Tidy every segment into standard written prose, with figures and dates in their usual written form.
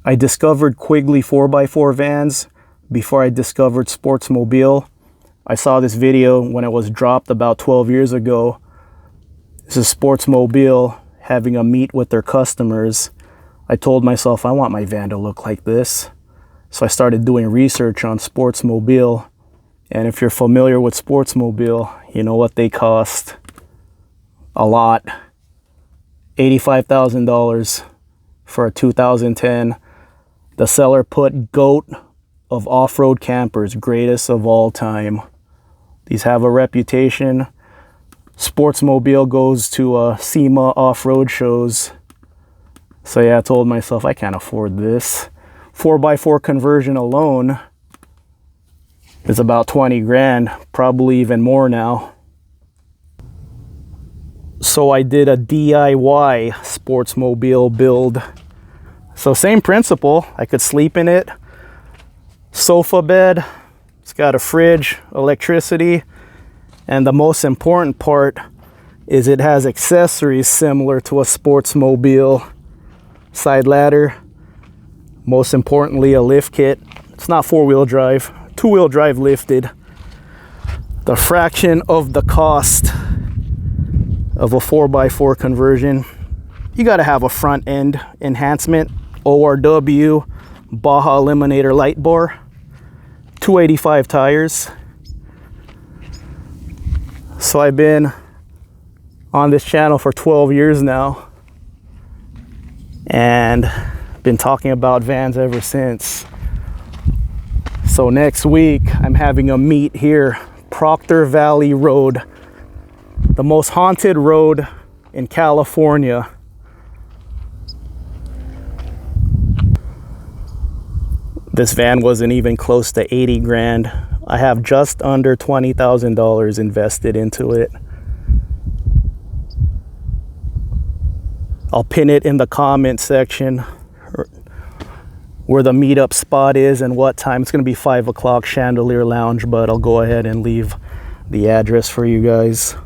I discovered Quigley 4x4 vans before I discovered Sportsmobile. I saw this video when it was dropped about 12 years ago. This is Sportsmobile having a meet with their customers. I told myself I want my van to look like this. So I started doing research on Sportsmobile. And if you're familiar with Sportsmobile, you know what they cost. A lot. $85,000 for a 2010. The seller put GOAT of off-road campers, greatest of all time. These have a reputation. Sportsmobile goes to SEMA off-road shows. So yeah, I told myself I can't afford this. 4x4 conversion alone is about 20 grand, probably even more now. So I did a DIY Sportsmobile build. So same principle, I could sleep in it. Sofa bed, it's got a fridge, electricity, and the most important part is it has accessories similar to a Sportsmobile. Side ladder, most importantly a lift kit. It's not four-wheel drive, two-wheel drive lifted. The fraction of the cost of a 4x4 conversion. You got to have a front end enhancement, ORW, Baja Eliminator light bar, 285 tires. So I've been on this channel for 12 years now and been talking about vans ever since. So next week I'm having a meet here, Proctor Valley Road, the most haunted road in California. This van wasn't even close to 80 grand. I have just under $20,000 invested into it. I'll pin it in the comment section where the meetup spot is and what time. It's gonna be 5 o'clock, Chandelier Lounge, but I'll go ahead and leave the address for you guys.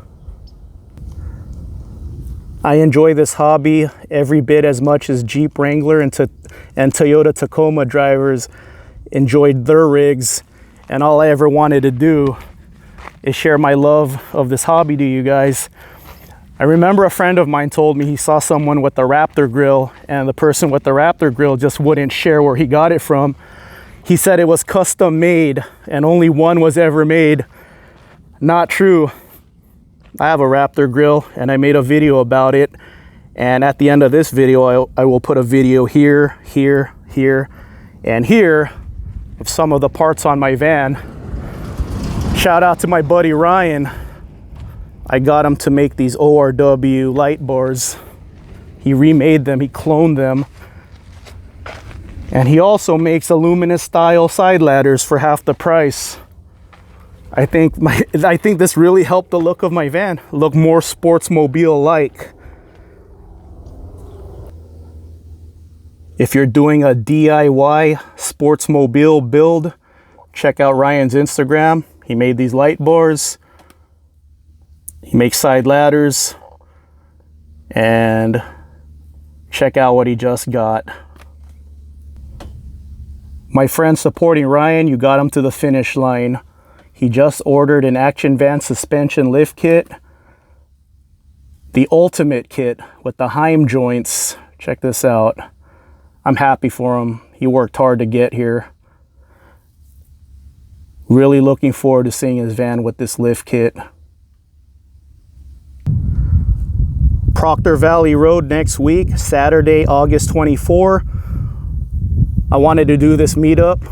I enjoy this hobby every bit as much as Jeep Wrangler and Toyota Tacoma drivers enjoyed their rigs, and all I ever wanted to do is share my love of this hobby to you guys. I remember a friend of mine told me he saw someone with the Raptor grill, and the person with the Raptor grill just wouldn't share where he got it from. He said it was custom made and only one was ever made. Not true. I have a Raptor grill and I made a video about it, and at the end of this video I will put a video here, here, here, and here of some of the parts on my van. Shout out to my buddy Ryan. I got him to make these ORW light bars. He remade them, he cloned them, and he also makes aluminum style side ladders for half the price. I think this really helped the look of my van look more Sportsmobile-like. If you're doing a DIY Sportsmobile build, check out Ryan's Instagram. He made these light bars. He makes side ladders. And check out what he just got. My friend supporting Ryan, you got him to the finish line. He just ordered an Action Van suspension lift kit. The ultimate kit with the Heim joints. Check this out. I'm happy for him. He worked hard to get here. Really looking forward to seeing his van with this lift kit. Proctor Valley Road next week, Saturday, August 24. I wanted to do this meetup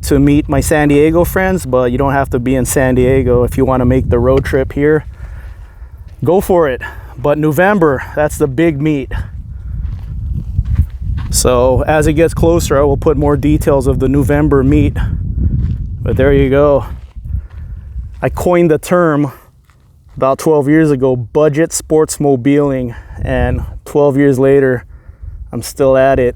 to meet my San Diego friends, but you don't have to be in San Diego if you want to make the road trip here. Go for it. But November, that's the big meet. So as it gets closer, I will put more details of the November meet. But there you go. I coined the term about 12 years ago, budget sportsmobiling, and 12 years later, I'm still at it.